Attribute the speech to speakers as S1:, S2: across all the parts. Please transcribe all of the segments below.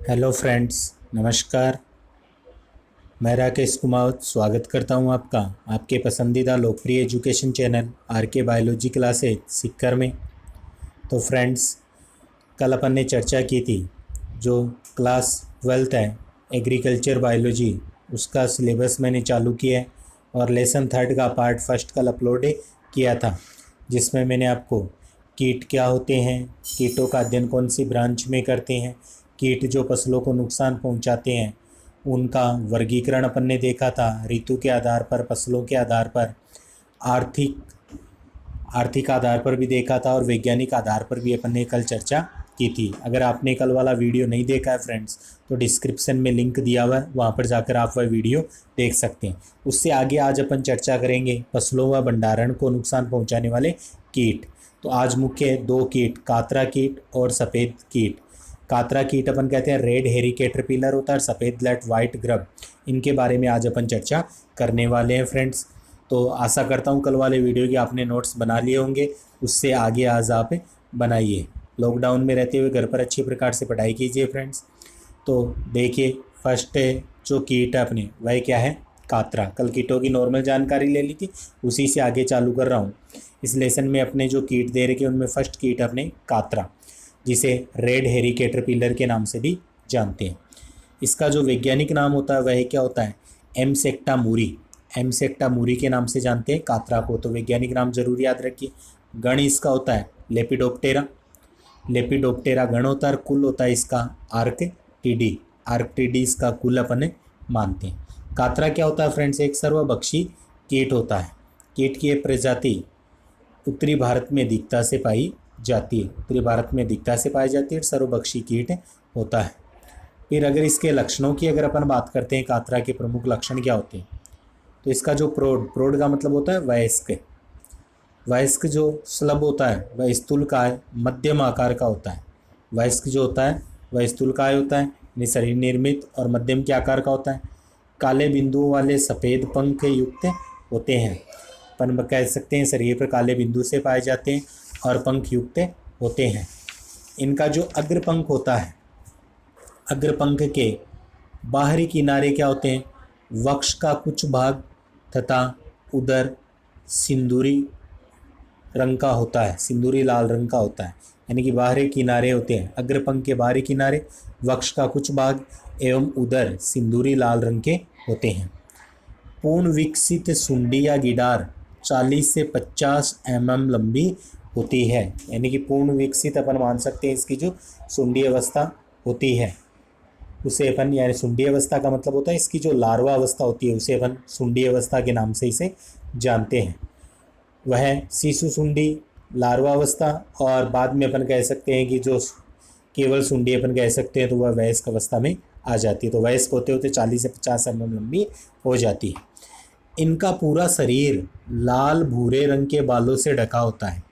S1: Hello friends, नमस्कार। मैं राकेश कुमार स्वागत करता हूं आपका आपके पसंदीदा लोकप्रिय एजुकेशन चैनल आर के बायोलॉजी क्लासेज सीखकर में। तो फ्रेंड्स, कल अपन ने चर्चा की थी जो क्लास 12th है एग्रीकल्चर बायोलॉजी, उसका सिलेबस मैंने चालू किया है और लेसन 3rd का पार्ट फर्स्ट कल अपलोड किया था, जिसमें मैंने आपको कीट क्या होते हैं, कीटों का अध्ययन कौन सी ब्रांच में करते हैं, कीट जो फसलों को नुकसान पहुंचाते हैं उनका वर्गीकरण अपन ने देखा था, ऋतु के आधार पर, फसलों के आधार पर, आर्थिक आर्थिक आधार पर भी देखा था और वैज्ञानिक आधार पर भी अपन ने कल चर्चा की थी। अगर आपने कल वाला वीडियो नहीं देखा है फ्रेंड्स, तो डिस्क्रिप्शन में लिंक दिया हुआ है, वहाँ पर जाकर आप वह वीडियो देख सकते हैं। उससे आगे आज अपन चर्चा करेंगे फसलों व भंडारण को नुकसान पहुँचाने वाले कीट। तो आज मुख्य दो कीट, कातरा कीट और सफ़ेद कीट। कातरा कीट अपन कहते हैं रेड हेरी कैटरपिलर होता है, सफ़ेद लेट वाइट ग्रब, इनके बारे में आज अपन चर्चा करने वाले हैं फ्रेंड्स। तो आशा करता हूँ कल वाले वीडियो के आपने नोट्स बना लिए होंगे, उससे आगे आज आप बनाइए। लॉकडाउन में रहते हुए घर पर अच्छी प्रकार से पढ़ाई कीजिए फ्रेंड्स। तो देखिए, फर्स्ट जो कीट है अपने वह क्या है, कातरा। कल कीटों की नॉर्मल जानकारी ले ली थी, उसी से आगे चालू कर रहा हूँ। इस लेसन में अपने जो कीट दे रखे उनमें फर्स्ट कीट है अपने कातरा, जिसे रेड हेरी कैटरपिलर के नाम से भी जानते हैं। इसका जो वैज्ञानिक नाम होता है वह क्या होता है, एमसेक्टा मूरी। एमसेक्टा मूरी के नाम से जानते हैं कातरा को, तो वैज्ञानिक नाम जरूर याद रखिए। गण इसका होता है लेपिडोप्टेरा। लेपिडोप्टेरा गण होता है, कुल होता है इसका आर्कटिडी। आर्कटिडी इसका कुल अपन मानते हैं। कातरा क्या होता है फ्रेंड्स, एक सर्वभक्षी कीट होता है। कीट की प्रजाति उत्तरी भारत में अधिकता से पाई जाती है, उत्तरी भारत में अधिकता से पाई जाती है, सर्वभक्षी कीट होता है। फिर अगर इसके लक्षणों की अगर अपन बात करते हैं, कातरा के प्रमुख लक्षण क्या होते हैं, तो इसका जो प्रोड का मतलब होता है वयस्क। वयस्क जो स्लब होता है वह स्थूलकाय मध्यम आकार का होता है। वयस्क जो होता है वह स्थूलकाय होता है, यानी शरीर निर्मित और मध्यम के आकार का होता है। काले बिंदुओं वाले सफ़ेद पंख युक्त होते हैं। अपन कह सकते हैं शरीर पर काले बिंदु से पाए जाते हैं और पंख युक्त होते हैं। इनका जो अग्रपंख होता है, अग्रपंख के बाहरी किनारे क्या होते हैं, वक्ष का कुछ भाग तथा उदर सिंदूरी रंग का होता है, सिंदूरी लाल रंग का होता है, यानी कि बाहरी किनारे होते हैं। अग्रपंख के बाहरी किनारे, वक्ष का कुछ भाग एवं उदर सिंदूरी लाल रंग के होते हैं। पूर्ण विकसित सुंडी या गिडार 40 से 50 mm लंबी होती है, यानी कि पूर्ण विकसित अपन मान सकते हैं इसकी जो सुंडी अवस्था होती है उसे अपन, यानी सुंडी अवस्था का मतलब होता है इसकी जो लार्वा अवस्था होती है उसे अपन सुंडी अवस्था के नाम से इसे जानते हैं। वह शिशु सुंडी, लार्वा अवस्था, और बाद में अपन कह सकते हैं कि जो केवल सुंडी अपन कह सकते हैं तो वह वयस्क अवस्था में आ जाती है। तो वयस्क होते होते 40 से 50 mm लंबी हो जाती है। इनका पूरा शरीर लाल भूरे रंग के बालों से ढका होता है।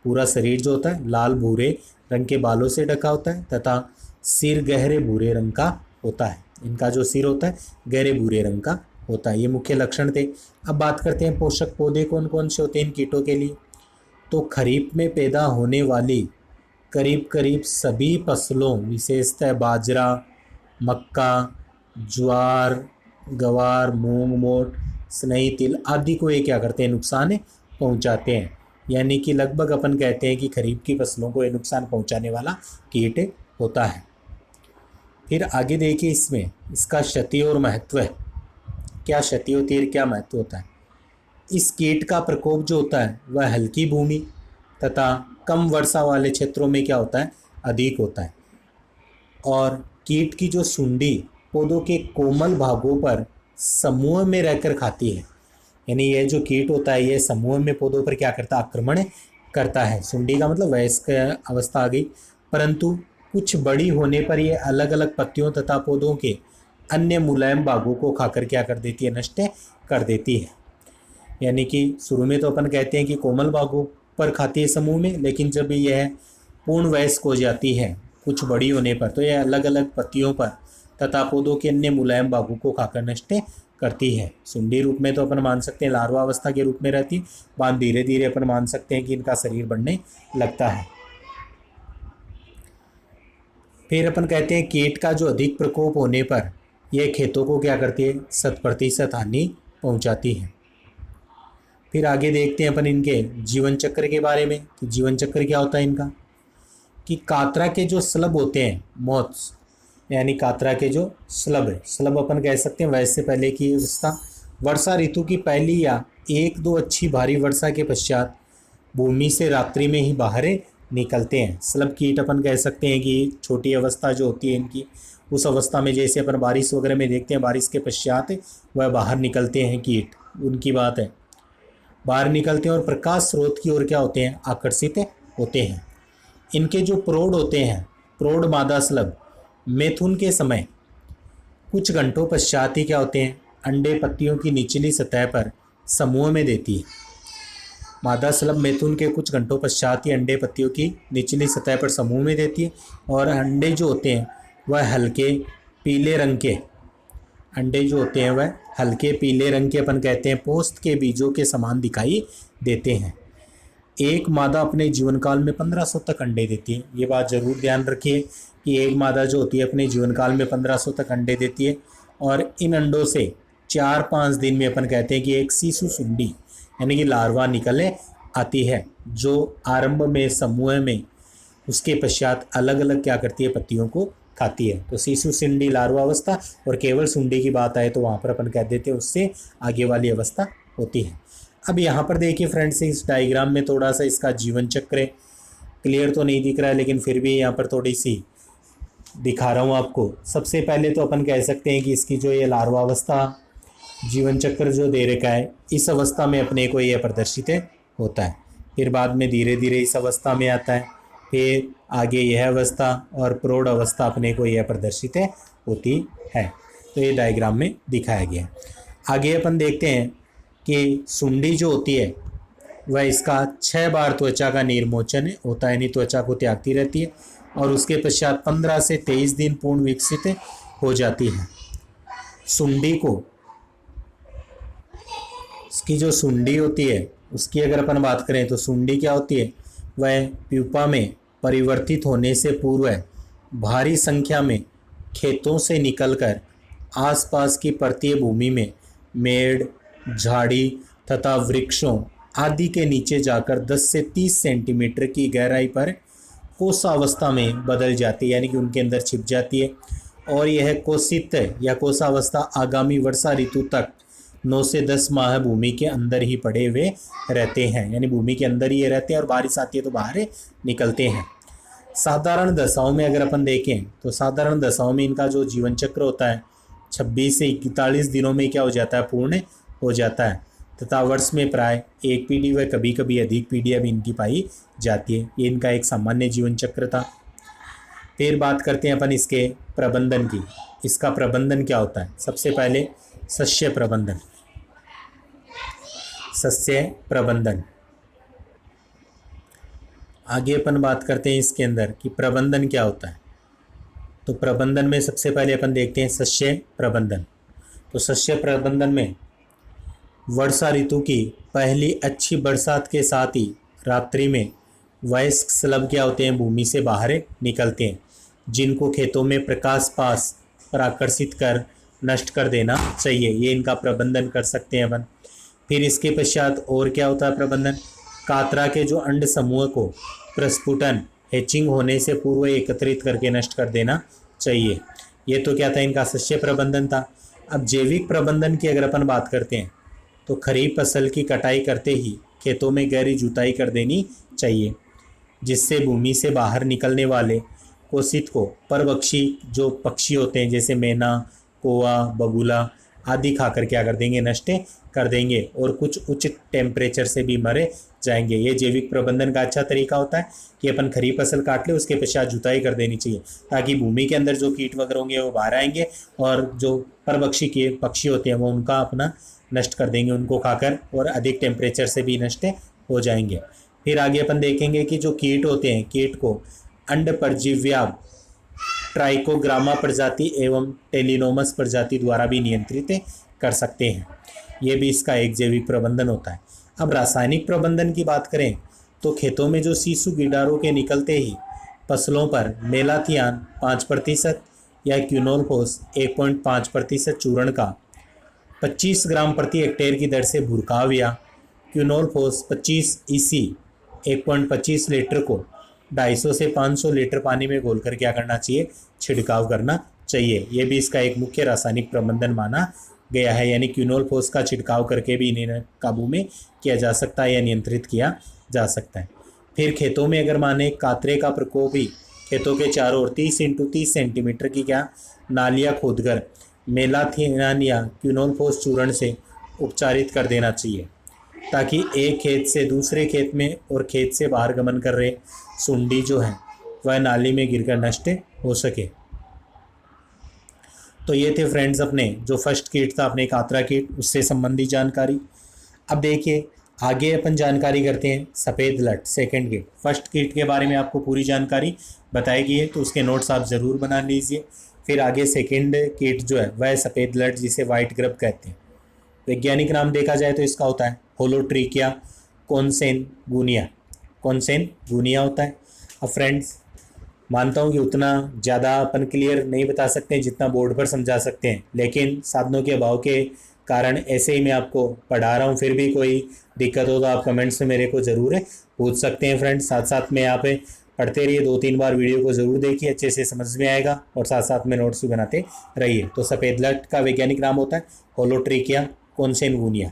S1: पूरा शरीर जो होता है लाल भूरे रंग के बालों से ढका होता है तथा सिर गहरे भूरे रंग का होता है। इनका जो सिर होता है गहरे भूरे रंग का होता है। ये मुख्य लक्षण थे। अब बात करते हैं पोषक पौधे कौन कौन से होते हैं इन कीटों के लिए। तो खरीफ में पैदा होने वाली करीब करीब सभी फसलों, विशेषतः बाजरा, मक्का, ज्वार, गवार, मूंग, मोट, स्नई, तिल आदि को ये क्या करते हैं, नुकसान पहुंचाते हैं। यानी कि लगभग अपन कहते हैं कि खरीफ की फसलों को ये नुकसान पहुंचाने वाला कीट होता है। फिर आगे देखिए, इसमें इसका क्षति और महत्व है, क्या क्षति होती है, क्या महत्व होता है। इस कीट का प्रकोप जो होता है वह हल्की भूमि तथा कम वर्षा वाले क्षेत्रों में क्या होता है, अधिक होता है। और कीट की जो सुंडी पौधों के कोमल भागों पर समूह में रहकर खाती है, यानी यह जो कीट होता है ये समूह में पौधों पर क्या करता है, आक्रमण करता है। सुंडी का मतलब वयस्क अवस्था आ गई, परंतु कुछ बड़ी होने पर ये अलग अलग पत्तियों तथा पौधों के अन्य मुलायम भागों को खाकर क्या कर देती है, नष्ट कर देती है। यानी कि शुरू में तो अपन कहते हैं कि कोमल भागों पर खाती है समूह में, लेकिन जब यह पूर्ण वयस्क हो जाती है कुछ बड़ी होने पर, तो यह अलग अलग पत्तियों पर तथा पौधों के अन्य मुलायम भागों को खाकर नष्ट करती है। सुंडी रूप में तो अपन मान सकते हैं लार्वा अवस्था के रूप में रहती है, बाद धीरे धीरे अपन मान सकते हैं कि इनका शरीर बढ़ने लगता है। फिर अपन कहते हैं कीट का जो अधिक प्रकोप होने पर यह खेतों को क्या करती है, 100% हानि पहुंचाती है। फिर आगे देखते हैं अपन इनके जीवन चक्र के बारे में कि जीवन चक्र क्या होता है इनका। कि कातरा के जो स्लब होते हैं, मोथ्स, यानी कातरा के जो स्लब है, स्लब अपन कह सकते हैं वैसे पहले की अवस्था, वर्षा ऋतु की पहली या 1-2 अच्छी भारी वर्षा के पश्चात भूमि से रात्रि में ही बाहर निकलते हैं। स्लब कीट अपन कह सकते हैं कि छोटी अवस्था जो होती है इनकी, उस अवस्था में जैसे अपन बारिश वगैरह में देखते हैं, बारिश के पश्चात वह बाहर निकलते हैं कीट, उनकी बात है। बाहर निकलते हैं और प्रकाश स्रोत की ओर क्या होते हैं, आकर्षित होते हैं। इनके जो प्रौढ़ होते हैं, प्रौढ़ मादा स्लब मैथुन के समय कुछ घंटों पश्चात ही क्या होते हैं, अंडे पत्तियों की निचली सतह पर समूह में देती है। मादा स्लब मैथुन के कुछ घंटों पश्चात ही अंडे पत्तियों की निचली सतह पर समूह में देती है और अंडे जो होते हैं वह हल्के पीले रंग के, अंडे जो होते हैं वह हल्के पीले रंग के अपन कहते हैं पोस्त के बीजों के समान दिखाई देते हैं। एक मादा अपने जीवन काल में 1500 तक अंडे देती है। ये बात ज़रूर ध्यान रखिए कि एक मादा जो होती है अपने जीवन काल में 1500 तक अंडे देती है और इन अंडों से 4-5 दिन में अपन कहते हैं कि एक सीसु सुंडी यानी कि लार्वा निकले आती है, जो आरंभ में समूह में, उसके पश्चात अलग अलग क्या करती है, पत्तियों को खाती है। तो सीसु सुंडी लार्वा अवस्था, और केवल सुंडी की बात आए तो वहाँ पर अपन कह देते हैं उससे आगे वाली अवस्था होती है। अब यहाँ पर देखिए फ्रेंड्स, इस डायग्राम में थोड़ा सा इसका जीवन चक्र क्लियर तो नहीं दिख रहा है, लेकिन फिर भी यहाँ पर थोड़ी सी दिखा रहा हूँ आपको। सबसे पहले तो अपन कह सकते हैं कि इसकी जो ये लार्वा अवस्था जीवन चक्र जो दे रखा है, इस अवस्था में अपने को ये प्रदर्शित होता है। फिर बाद में धीरे धीरे इस अवस्था में आता है, फिर आगे यह अवस्था और प्रौढ़ अवस्था अपने को यह प्रदर्शित होती है। तो ये डायग्राम में दिखाया गया है। आगे अपन देखते हैं कि सुंडी जो होती है वह इसका 6 बार त्वचा का निर्मोचन होता है, यानी त्वचा को त्यागती रहती है और उसके पश्चात 15 से 23 दिन पूर्ण विकसित हो जाती है। सुंडी को, इसकी जो सुंडी होती है उसकी अगर अपन बात करें तो सुंडी क्या होती है, वह प्यूपा में परिवर्तित होने से पूर्व भारी संख्या में खेतों से निकलकर आसपास की पर्तीय भूमि में मेड़, झाड़ी तथा वृक्षों आदि के नीचे जाकर 10 से 30 सेंटीमीटर की गहराई पर कोसावस्था में बदल जाती है, यानी कि उनके अंदर छिप जाती है। और यह कोसित या कोसावस्था आगामी वर्षा ऋतु तक 9 से 10 माह भूमि के अंदर ही पड़े हुए रहते हैं, यानी भूमि के अंदर ही ये रहते हैं और बारिश आती है तो बाहर निकलते हैं। साधारण दशाओं में अगर अपन देखें तो साधारण दशाओं में इनका जो जीवन चक्र होता है 26 से 41 दिनों में क्या हो जाता है, पूर्ण हो जाता है, तथा वर्ष में प्राय 1 पीढ़ी व कभी कभी अधिक पीढ़ियाँ भी इनकी पाई जाती है। ये इनका एक सामान्य जीवन चक्र था। फिर बात करते हैं अपन इसके प्रबंधन की। इसका प्रबंधन क्या होता है, सबसे पहले सस्य प्रबंधन। सस्य प्रबंधन आगे अपन बात करते हैं इसके अंदर कि प्रबंधन क्या होता है। तो प्रबंधन में सबसे पहले अपन देखते हैं सस्य प्रबंधन। तो सस्य प्रबंधन में वर्षा ऋतु की पहली अच्छी बरसात के साथ ही रात्रि में वयस्क स्लब क्या होते हैं, भूमि से बाहर निकलते हैं, जिनको खेतों में प्रकाश पास पर आकर्षित कर नष्ट कर देना चाहिए। ये इनका प्रबंधन कर सकते हैं अपन। फिर इसके पश्चात और क्या होता है प्रबंधन, कातरा के जो अंड समूह को प्रस्फुटन हैचिंग होने से पूर्व एकत्रित करके नष्ट कर देना चाहिए। ये तो क्या था, इनका सस्य प्रबंधन था। अब जैविक प्रबंधन की अगर अपन बात करते हैं तो खरीफ फसल की कटाई करते ही खेतों में गहरी जुताई कर देनी चाहिए, जिससे भूमि से बाहर निकलने वाले कोसित को परभक्षी जो पक्षी होते हैं जैसे मैना, कौवा, बगुला आदि खाकर क्या कर देंगे, नष्ट कर देंगे और कुछ उच्च टेम्परेचर से भी मरे जाएंगे। ये जैविक प्रबंधन का अच्छा तरीका होता है कि अपन खरीफ फसल काट ले, उसके पश्चात जुताई कर देनी चाहिए, ताकि भूमि के अंदर जो कीट वगैरह होंगे वो बाहर आएंगे और जो परभक्षी के पक्षी होते हैं वो उनका अपना नष्ट कर देंगे, उनको खाकर, और अधिक टेम्परेचर से भी नष्ट हो जाएंगे। फिर आगे अपन देखेंगे कि जो कीट होते हैं, कीट को अंड परजीव्या ट्राइकोग्रामा प्रजाति एवं टेलिनोमस प्रजाति द्वारा भी नियंत्रित कर सकते हैं। ये भी इसका एक जैविक प्रबंधन होता है। अब रासायनिक प्रबंधन की बात करें तो खेतों में जो सीसु गिडारों के निकलते ही फसलों पर मेलाथियान 5% या क्यूनोलफोस 1.5% चूर्ण का 25 ग्राम प्रति हेक्टेयर की दर से भुरकाव या क्यूनोलफोस 25 EC 1.25 लीटर को 250 से 500 लीटर पानी में घोलकर क्या करना चाहिए, छिड़काव करना चाहिए। ये भी इसका एक मुख्य रासायनिक प्रबंधन माना गया है, यानी क्यूनोलफोस का छिड़काव करके भी इन्हें काबू में किया जा सकता है या नियंत्रित किया जा सकता है। फिर खेतों में अगर माने कातरे का प्रकोप भी खेतों के चारों ओर 30 × 30 सेंटीमीटर की क्या नालियाँ खोदकर मेलाथियान या क्यूनोलफोस चूर्ण से उपचारित कर देना चाहिए, ताकि एक खेत से दूसरे खेत में और खेत से बाहर गमन कर रहे सुंडी जो है वह नाली में गिरकर नष्ट हो सके। तो ये थे फ्रेंड्स अपने जो फर्स्ट कीट था अपने कातरा कीट, उससे संबंधित जानकारी। अब देखिए आगे अपन जानकारी करते हैं सफ़ेद लट सेकंड कीट। फर्स्ट कीट के बारे में आपको पूरी जानकारी बताई गई है, तो उसके नोट्स आप ज़रूर बना लीजिए। फिर आगे सेकंड कीट जो है वह सफ़ेद लट, जिसे वाइट ग्रब कहते हैं। वैज्ञानिक नाम देखा जाए तो इसका होता है होलोट्रिकिया कॉन्सेनगुनिया होता है। अब फ्रेंड्स मानता हूँ कि उतना ज़्यादा अपन क्लियर नहीं बता सकते हैं जितना बोर्ड पर समझा सकते हैं, लेकिन साधनों के अभाव के कारण ऐसे ही मैं आपको पढ़ा रहा हूँ। फिर भी कोई दिक्कत हो तो आप कमेंट्स में मेरे को ज़रूर पूछ सकते हैं फ्रेंड्स। साथ साथ में यहाँ पे पढ़ते रहिए, 2-3 बार वीडियो को ज़रूर देखिए, अच्छे से समझ में आएगा और साथ साथ में नोट्स भी बनाते रहिए। तो सफ़ेद लट का वैज्ञानिक नाम होता है होलोट्रिकिया कॉन्सेनगुनिया,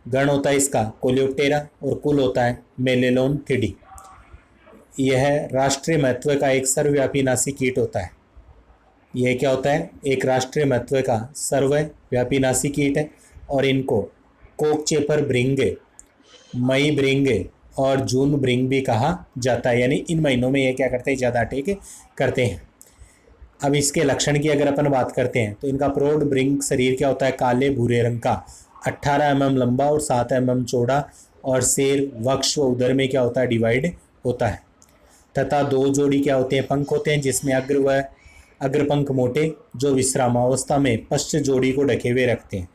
S1: गण होता है इसका कोलियोप्टेरा और कुल होता है मेलेलोनथिडी। यह राष्ट्रीय महत्व का एक सर्वव्यापी नासी कीट होता है। यह क्या होता है, एक राष्ट्रीय महत्व का सर्वव्यापी नासी कीट है और इनको कोकचेपर भृंग, मई भृंग और जून भृंग भी कहा जाता है, यानी इन महीनों में ये क्या करते हैं, ज़्यादा अटैक करते हैं। अब इसके लक्षण की अगर अपन बात करते हैं तो इनका प्रौढ़ भृंग शरीर क्या होता है, काले भूरे रंग का, 18 mm लंबा और 7 mm चौड़ा, और सिर वक्ष व उदर में क्या होता है, डिवाइड होता है। तथा 2 जोड़ी क्या होते हैं, पंख होते हैं, जिसमें अग्र व अग्रपंख मोटे जो विश्रामावस्था में पश्च जोड़ी को ढके हुए रखते हैं,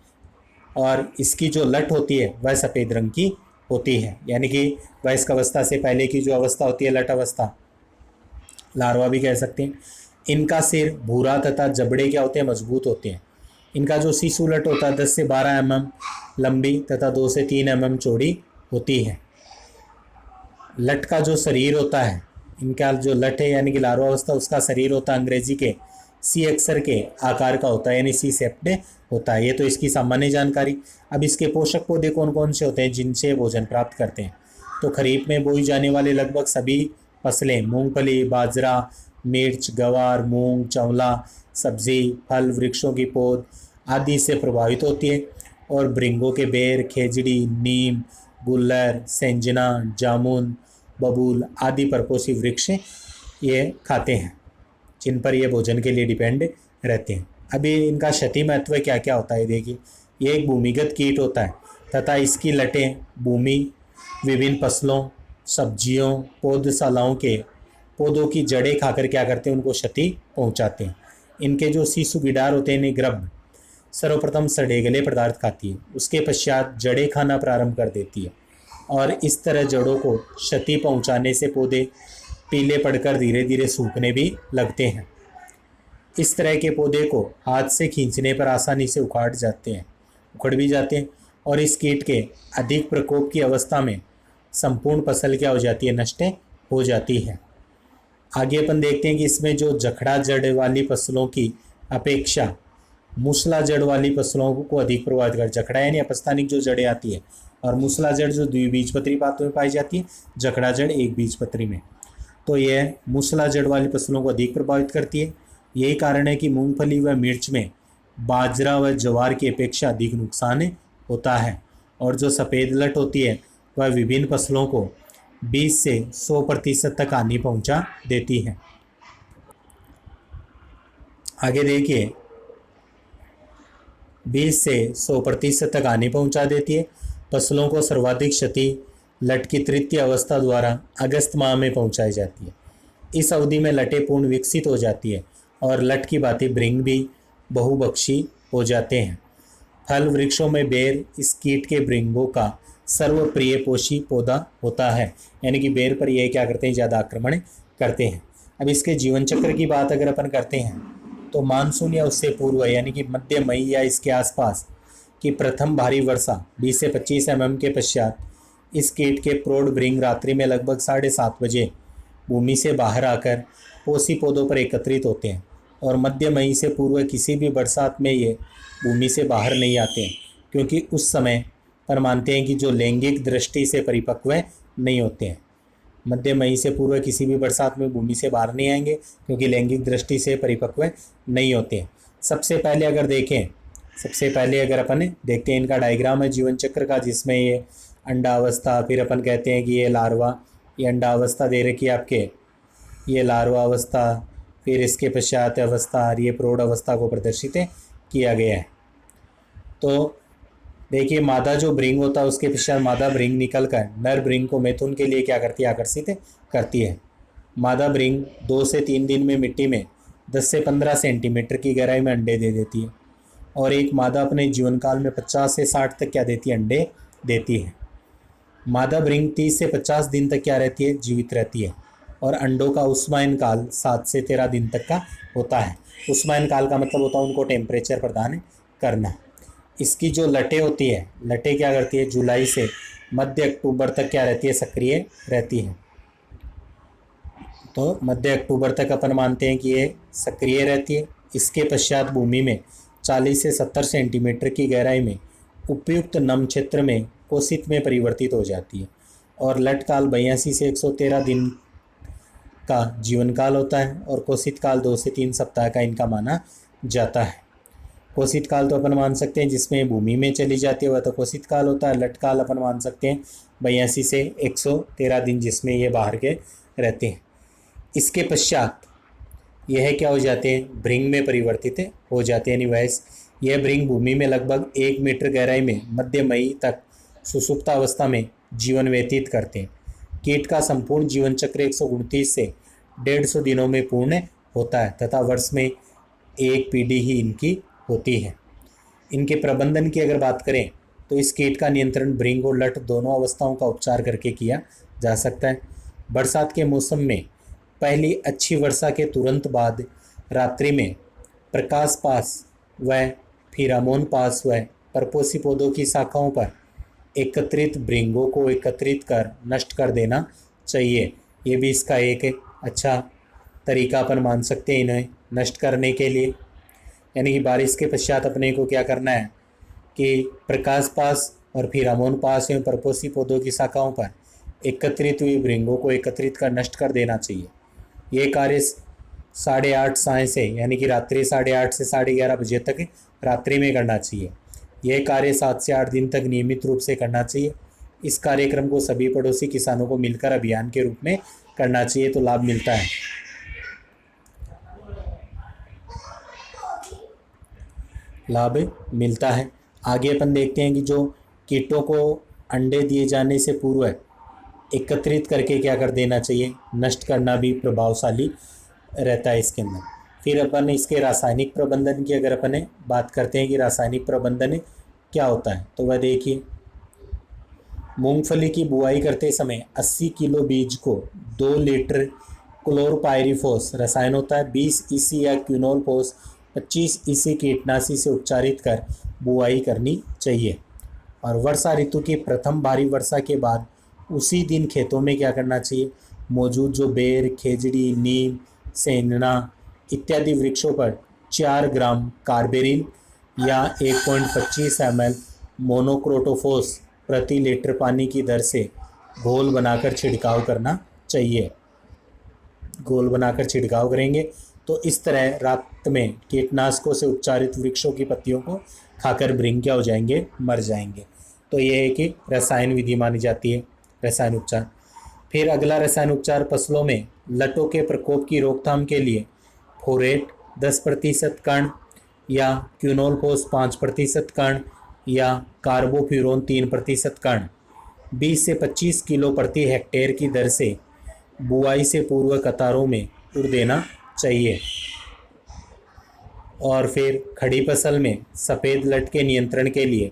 S1: और इसकी जो लट होती है वह सफ़ेद रंग की होती है, यानी कि वयस्क अवस्था से पहले की जो अवस्था होती है लट अवस्था, लार्वा भी कह सकते हैं। इनका सिर भूरा तथा जबड़े क्या होते हैं, मजबूत होते हैं। इनका जो शिशु लट होता है 10 से 12 mm लंबी तथा 2 से 3 mm चौड़ी होती है। लट का जो शरीर होता है, इनका जो लट है यानी कि लार्वा अवस्था, उसका शरीर होता है अंग्रेजी के सी अक्षर के आकार का होता है, यानी सी शेप्ड होता है। ये तो इसकी सामान्य जानकारी। अब इसके पोषक पौधे कौन कौन से होते हैं जिनसे भोजन प्राप्त करते हैं, तो खरीफ में बोई जाने वाले लगभग सभी फसलें मूंगफली, बाजरा, मिर्च, गवार, मूंग, चंवला, सब्जी, फल वृक्षों की पौध आदि से प्रभावित होती है, और भृंगों के बेर, खेजड़ी, नीम, गुल्लर, सेंजना, जामुन, बबूल आदि परपोषी वृक्ष ये खाते हैं, जिन पर ये भोजन के लिए डिपेंड रहते हैं। अभी इनका क्षति महत्व क्या क्या होता है, देखिए ये एक भूमिगत कीट होता है तथा इसकी लटें भूमि, विभिन्न फसलों, सब्जियों, पौधशालाओं के पौधों की जड़ें खाकर क्या करते हैं, उनको क्षति पहुंचाते हैं। इनके जो शिशु गिडार होते हैं, इन्हें ग्रब सर्वप्रथम सड़े गले पदार्थ खाती है, उसके पश्चात जड़ें खाना प्रारंभ कर देती है, और इस तरह जड़ों को क्षति पहुंचाने से पौधे पीले पड़कर धीरे धीरे सूखने भी लगते हैं। इस तरह के पौधे को हाथ से खींचने पर आसानी से उखड़ भी जाते हैं, और इस कीट के अधिक प्रकोप की अवस्था में संपूर्ण फसल क्या हो जाती है, नष्ट हो जाती है। आगे अपन देखते हैं कि इसमें जो जखड़ा जड़ वाली फसलों की अपेक्षा मूसला जड़ वाली फसलों को अधिक प्रभावित कर, जखड़ा यानी अपस्थानिक जो जड़ें आती है, और मूसला जड़ जो द्विबीजपत्री पातों में पाई जाती है, जखड़ा जड़ एक बीजपत्री में। तो यह मूसला जड़ वाली फसलों को अधिक प्रभावित करती है। यही कारण है कि मूंगफली व मिर्च में बाजरा व ज्वार की अपेक्षा अधिक नुकसान होता है, और जो सफ़ेद लट होती है वह विभिन्न फसलों को 20 से 100% तक हानि पहुंचा देती है। आगे देखिए 20 से 100% तक हानि पहुंचा देती है। फसलों को सर्वाधिक क्षति लट की तृतीय अवस्था द्वारा अगस्त माह में पहुंचाई जाती है। इस अवधि में लटें पूर्ण विकसित हो जाती है और लट की भांति भृंग भी बहुभक्षी हो जाते हैं। फल वृक्षों में बेर इस कीट के भृंगों का सर्वप्रिय पोषी पौधा होता है, यानी कि बेर पर यह क्या करते हैं, ज़्यादा आक्रमण करते हैं। अब इसके जीवन चक्र की बात अगर अपन करते हैं तो मानसून या उससे पूर्व यानी कि मध्य मई या इसके आसपास की प्रथम भारी वर्षा 20 से 25 mm के पश्चात इस कीट के प्रौढ़ भृंग रात्रि में लगभग 7:30 बजे भूमि से बाहर आकर पोषी पौधों पर एकत्रित होते हैं और मध्य मई से पूर्व किसी भी बरसात में ये भूमि से बाहर नहीं आते हैं, क्योंकि उस समय पर मानते हैं कि जो लैंगिक दृष्टि से परिपक्व नहीं होते हैं। मध्य मई से पूर्व किसी भी बरसात में भूमि से बाहर नहीं आएंगे क्योंकि लैंगिक दृष्टि से परिपक्व नहीं होते हैं। सबसे पहले अगर अपन देखते हैं इनका डायग्राम है जीवन चक्र का, जिसमें ये अंडा अवस्था, फिर अपन कहते हैं कि ये लार्वा, ये अंडा अवस्था दे रखी है आपके, ये लार्वा अवस्था, फिर इसके पश्चात अवस्था और ये प्रौढ़ अवस्था को प्रदर्शित किया गया है। तो देखिए मादा जो भृंग होता है उसके पश्चात मादा भृंग निकल कर नर भृंग को मैथुन के लिए क्या करती है, आकर्षित करती है। मादा भृंग 2 से 3 दिन में मिट्टी में 10 से 15 सेंटीमीटर की गहराई में अंडे दे देती है और एक मादा अपने जीवन काल में 50 से 60 तक क्या देती है, अंडे देती है। मादा भृंग 30 से 50 दिन तक क्या रहती है, जीवित रहती है और अंडों का उष्मायन काल 7 से 13 दिन तक का होता है। उष्मायन काल का मतलब होता है उनको टेम्परेचर प्रदान करना। इसकी जो लटें होती है, लटें क्या करती है, जुलाई से मध्य अक्टूबर तक क्या रहती है, सक्रिय रहती है। तो मध्य अक्टूबर तक अपन मानते हैं कि ये सक्रिय रहती है। इसके पश्चात भूमि में 40 से 70 सेंटीमीटर की गहराई में उपयुक्त नम क्षेत्र में कोशित में परिवर्तित हो जाती है और लट काल 82 से 113 दिन का जीवन काल होता है और कोशित काल 2 से 3 सप्ताह का इनका माना जाता है। कोशित काल तो अपन मान सकते हैं जिसमें भूमि में चली जाती है वह तो कोशित काल होता है। लट काल अपन मान सकते हैं 82 से 113 दिन जिसमें ये बाहर के रहते हैं। इसके पश्चात यह क्या हो जाते हैं, भृंग में परिवर्तित हो जाते हैं। निवास यह भृंग भूमि में लगभग 1 मीटर गहराई में मध्य मई तक सुसुप्तावस्था में जीवन व्यतीत करते हैं। कीट का संपूर्ण जीवन चक्र 129 से 150 दिनों में पूर्ण होता है तथा वर्ष में एक पीढ़ी ही इनकी होती है। इनके प्रबंधन की अगर बात करें तो इस कीट का नियंत्रण भृंग और लट दोनों अवस्थाओं का उपचार करके किया जा सकता है। बरसात के मौसम में पहली अच्छी वर्षा के तुरंत बाद रात्रि में प्रकाश पास व फिरामोन पास व परपोषी पौधों की शाखाओं पर एकत्रित भृंगों को एकत्रित कर नष्ट कर देना चाहिए। ये भी इसका एक अच्छा तरीका अपन मान सकते हैं इन्हें नष्ट करने के लिए। यानी कि बारिश के पश्चात अपने को क्या करना है कि प्रकाश पास और फिरामोन पास एवं परपोषी पौधों की शाखाओं पर एकत्रित हुई भृंगों को एकत्रित कर नष्ट कर देना चाहिए। ये कार्य 8:30 साय से यानी कि रात्रि 8:30 से 11:30 बजे तक रात्रि में करना चाहिए। यह कार्य 7 से 8 दिन तक नियमित रूप से करना चाहिए। इस कार्यक्रम को सभी पड़ोसी किसानों को मिलकर अभियान के रूप में करना चाहिए तो लाभ मिलता है। आगे अपन देखते हैं कि जो कीटों को अंडे दिए जाने से पूर्व एकत्रित करके क्या कर देना चाहिए, नष्ट करना भी प्रभावशाली रहता है इसके अंदर। फिर अपन इसके रासायनिक प्रबंधन की अगर अपन बात करते हैं कि रासायनिक प्रबंधन क्या होता है तो वह देखिए, मूंगफली की बुआई करते समय 80 किलो बीज को 2 लीटर क्लोरपायरिफॉस रसायन होता है 20 ईसी या क्विनोलफॉस 25 ईसी कीटनाशी से उपचारित कर बुआई करनी चाहिए। और वर्षा ऋतु की प्रथम भारी वर्षा के बाद उसी दिन खेतों में क्या करना चाहिए, मौजूद जो बेर, खेजड़ी, नीम, सेंधना इत्यादि वृक्षों पर 4 ग्राम कार्बेरिल या 1.25 ml मोनोक्रोटोफॉस प्रति लीटर पानी की दर से घोल बनाकर छिड़काव करना चाहिए। घोल बनाकर छिड़काव करेंगे तो इस तरह रात में कीटनाशकों से उपचारित वृक्षों की पत्तियों को खाकर भृंग क्या हो जाएंगे, मर जाएंगे। तो ये है कि रसायन विधि मानी जाती है, रसायन उपचार। फिर अगला रसायन उपचार फसलों में लटों के प्रकोप की रोकथाम के लिए फोरेट 10% कण या क्विनोलफॉस 5% कण या कार्बोफ्यूरॉन 3% कण 20 से 25 किलो प्रति हेक्टेयर की दर से बुआई से पूर्व कतारों में उड़ देना चाहिए। और फिर खड़ी फसल में सफ़ेद लट के नियंत्रण के लिए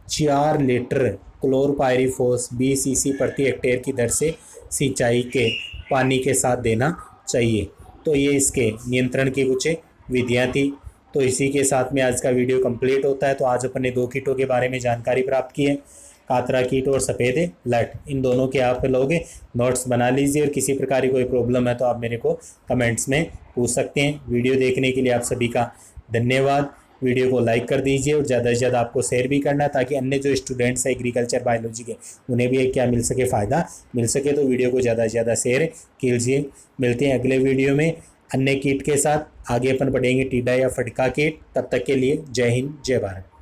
S1: 4 लीटर क्लोरपायरिफॉस 20 ईसी प्रति हेक्टेयर की दर से सिंचाई के पानी के साथ देना चाहिए। तो ये इसके नियंत्रण की कुछ विधियाँ थी। तो इसी के साथ में आज का वीडियो कंप्लीट होता है। तो आज अपने दो कीटों के बारे में जानकारी प्राप्त की है, कातरा कीट और सफ़ेद लट। इन दोनों के आप लोग नोट्स बना लीजिए और किसी प्रकार की कोई प्रॉब्लम है तो आप मेरे को कमेंट्स में पूछ सकते हैं। वीडियो देखने के लिए आप सभी का धन्यवाद। वीडियो को लाइक कर दीजिए और ज़्यादा से ज़्यादा आपको शेयर भी करना, ताकि अन्य जो स्टूडेंट्स हैं एग्रीकल्चर बायोलॉजी के, उन्हें भी क्या मिल सके, फ़ायदा मिल सके। तो वीडियो को ज़्यादा से ज़्यादा शेयर कीजिए। मिलते हैं अगले वीडियो में अन्य कीट के साथ। आगे अपन पढ़ेंगे टीडा या फटका कीट। तब तक के लिए जय हिंद, जय भारत।